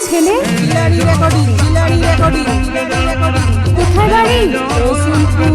ছেলে? কোথায় বাড়ি? রসুলপুর।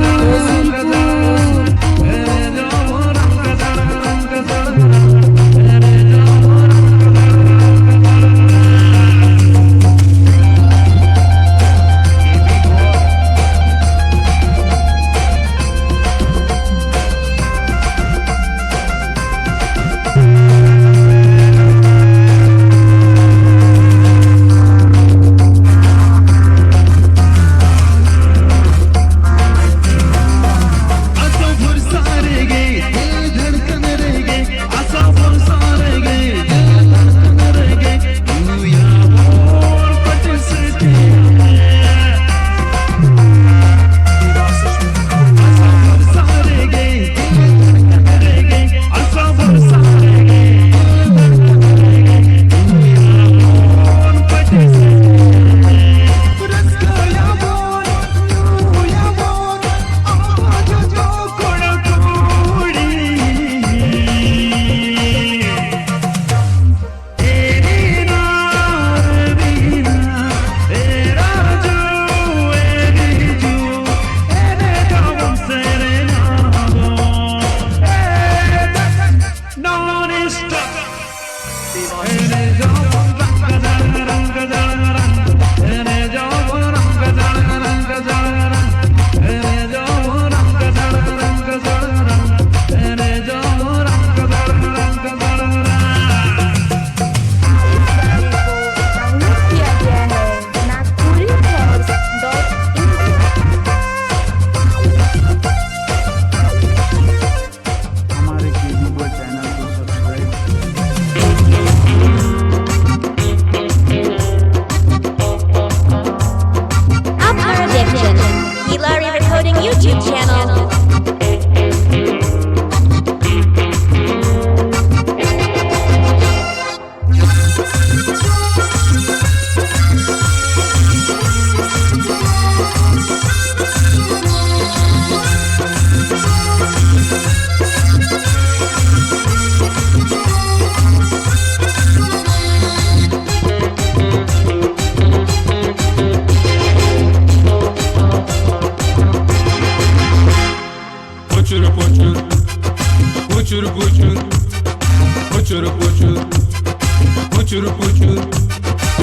YouTube channel.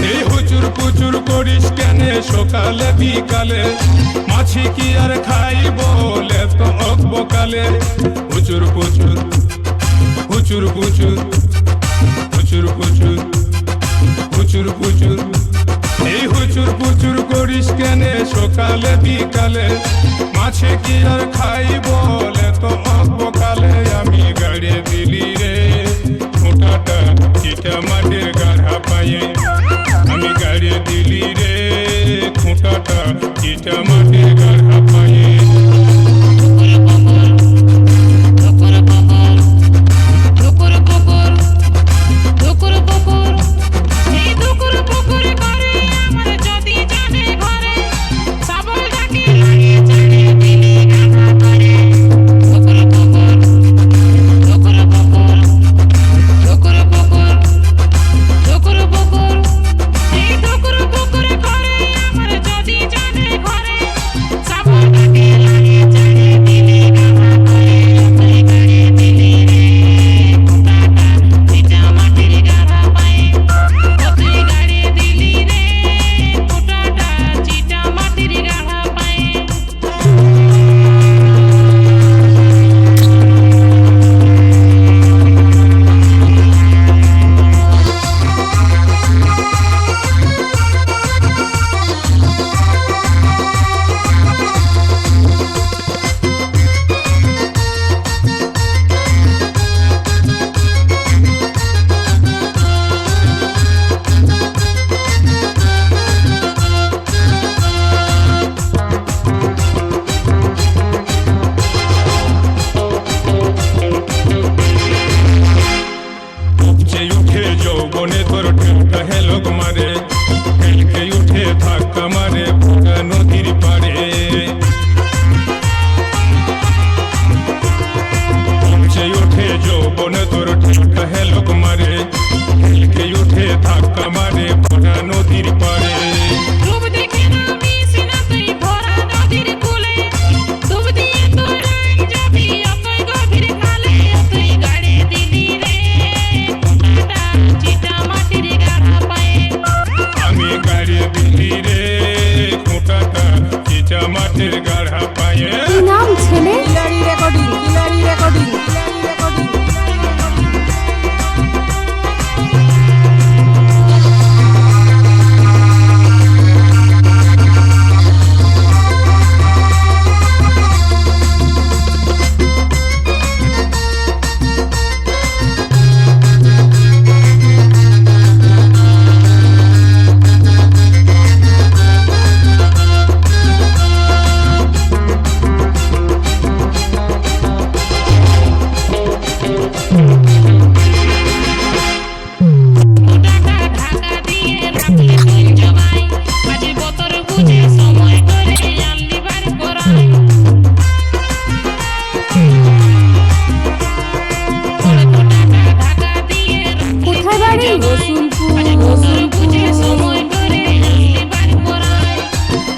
এই হুচুর পুচুর করিস কেনে সকালে বিকালে মাছি কি আর খাই বলে তো বকালে হুচুর পুচুর হুচুর পুচুর হুচুর পুচুর হুচুর পুচুর এই হুচুর পুচুর করিস কেনে সকালে বিকালে মাছি কি আর খাই বলে তো বকালে আমি গাড়ি দিলি রে মোটাটা চিটা মাটির গাড়া পায়ে আমি গাড়ি দিলি রে খুঁটাটা চিটা মাটির গাড়া পায়ে Bye.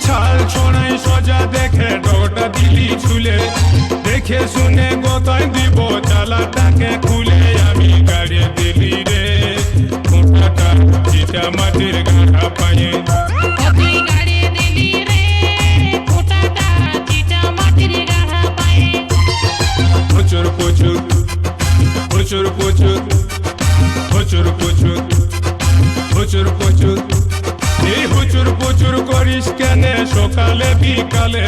ছাল ছোড়াই সোজা দেখে ডোটা দিলি ঝুলে দেখে শুনে গোতায় দিব চালাটাকে খুলে আমি গাড়ি দিলি রে খুঁটাটা চিটা মাটির গাঁঠা পায়ে প্রচুর প্রচুর প্রচুর প্রচুর প্রচুর প্রচুর প্রচুর প্রচুর এই হুচুর পুচুর করিস কেনে সকালে বিকালে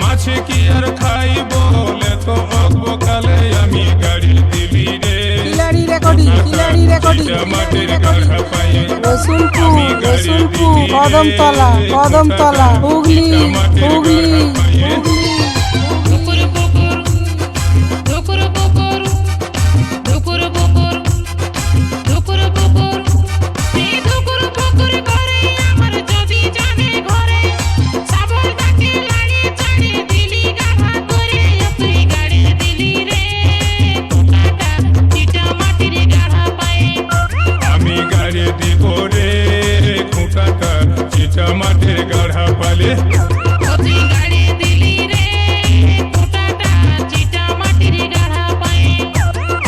মাছে কি আর খাই বলে তো অকবকালে আমি গাড়ি দিলি রে খিলাড়ি রেকর্ডিং মাটির গাঁঠা পায়ে রসুলপুর কদমতলা হুগলি আমি গাড়ি দিব রে খুঁটাটা চিটা মাটির গাঢ়া পালে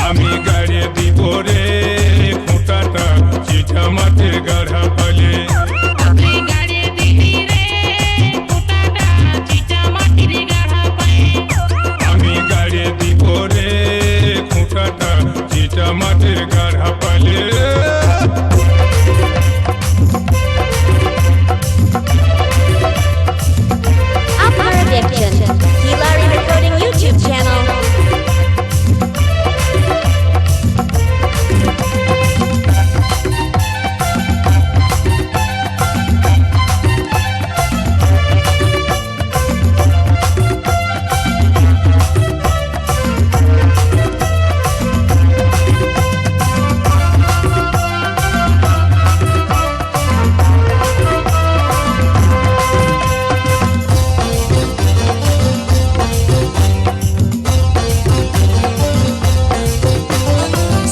আমি গাড়ি দিব রে খুঁটাটা চিটা মাটির গাঢ়া পালে আমি গাড়ি দিব রে খুঁটাটা চিটা মাটির গাঢ়া পালে Upper Addiction, Hilary Recording YouTube channel.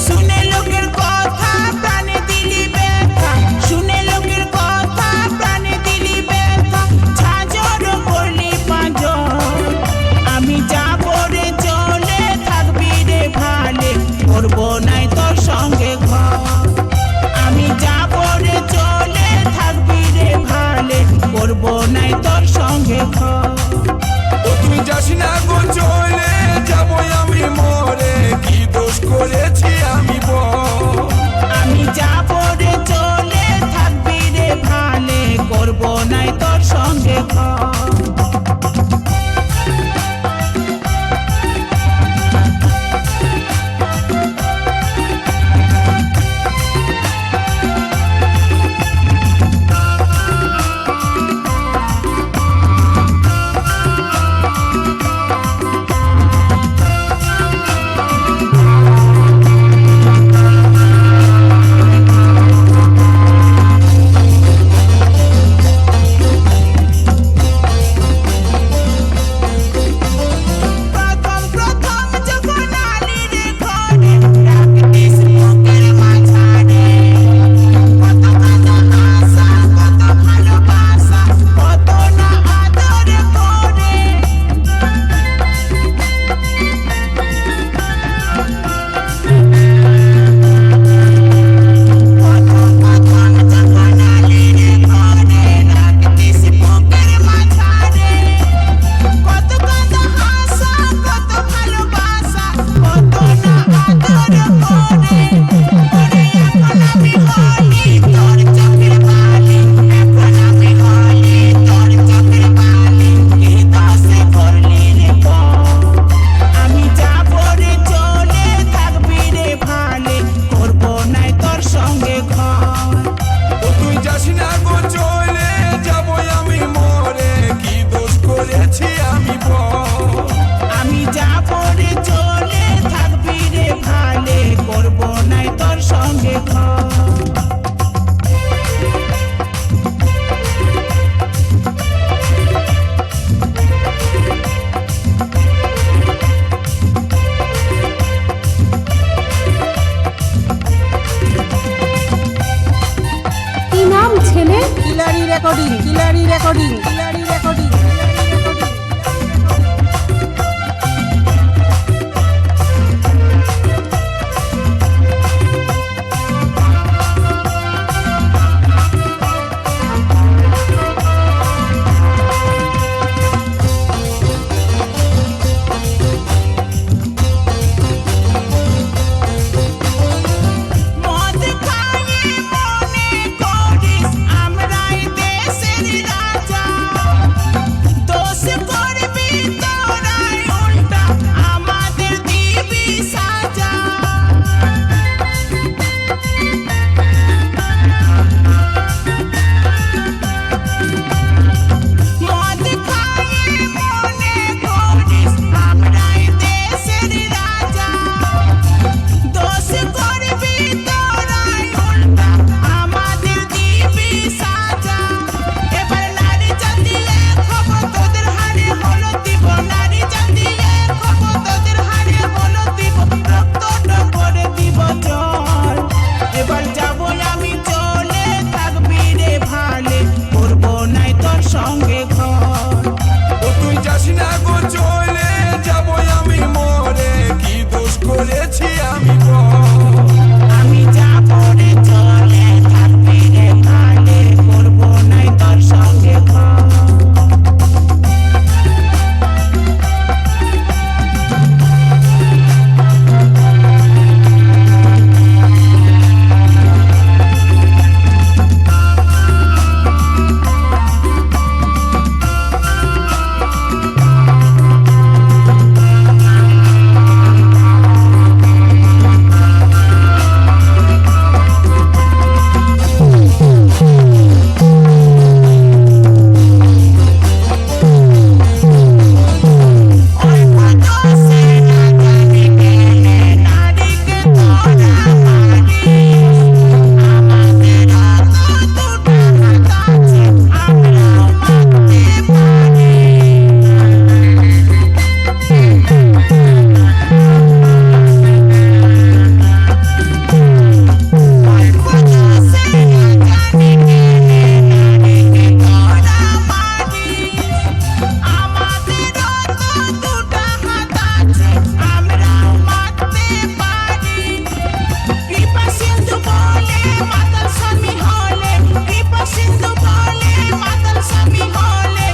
শুনে লোকের কথা প্রাণে দিলি ব্যথা শুনে লোকের কথা প্রাণে দিলি ব্যথা ঝাঁঝর করলি পাঁজর আমি যাব রে চলে থাকবি রে ভালে করবো নাই তোর সঙ্গে ঘর আমি যাব রে চলে থাকবি রে ভালে করবো নাই তোর সঙ্গে ঘর ও তুই যাস না গো চলে যাবো আমি মরে কি দোষ করেছি আমি বল আমি যাব রে চলে থাকবি রে ভালে করবো নাই তোর সঙ্গে ঘর রেকর্ডিং কিলারি রেকর্ডিং কিলারি রেকর্ডিং মদ খাইয়ে মনে করিস আমরাই দেশের রাজা দোষ করবি তোরাই উল্টা আমাদের দিবি সাজা মদ খাইয়ে মনে করিস আমরাই দেশের রাজা দোষ করবি তোরাই উল্টা আমাদের দিবি সাজা এবার নারী জান দিয়ে খবর তোদের হারে হলো দিব নারী জান দিয়ে খবর তোদের হারে হলো দিব রক্তটা করে দিব জল এবার যাব আমি চলে থাকবি রে ভালে করবো নাই তোর সঙ্গে ঘর ও তুই যাস না গো চলে যাব আমি মরে কি দোষ করেছি আমি বল আমি যাব রে চলে থাকবি রে ভালে করবো নাই তোর সঙ্গে ঘর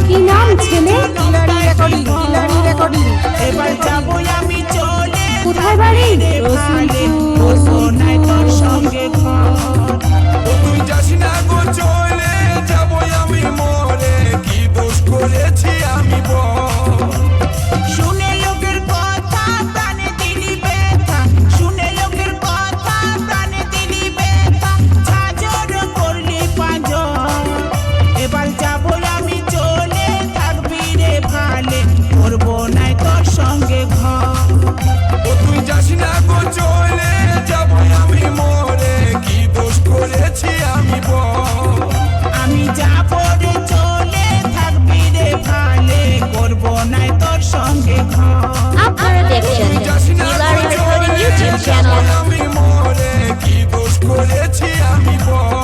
কি নাম ছেলে? কিলারি রেকর্ডিং কিলারি রেকর্ডিং এবার যাবো আমি চলে কোথায় বাড়ি? ভালে করবো নাই তোর সঙ্গে ঘর ও তুই যাস না গো চলে যাব আমি মরে কি দোষ করেছি আমি বল শুনে লোকের কথা প্রাণে দিলি ব্যথা শুনে লোকের কথা প্রাণে দিলি ব্যথা ঝাঁঝর করলি পাঁজর এবার যাব আমি চলে থাকবি রে ভালে করবো নাই তোর সঙ্গে ঘর ও তুই যাস না গো চলে যাব আমি মরে কি দোষ করেছি আমি বল আমি যাব রে চলে থাকবি রে ভালে করবো নাই তোর সঙ্গে ঘর আপনারা দেখছেন যাস না কিলারি গো রেকর্ডিং চলে ইউটিউব যাব চ্যানেল আমি মরে কি দোষ করেছি আমি বল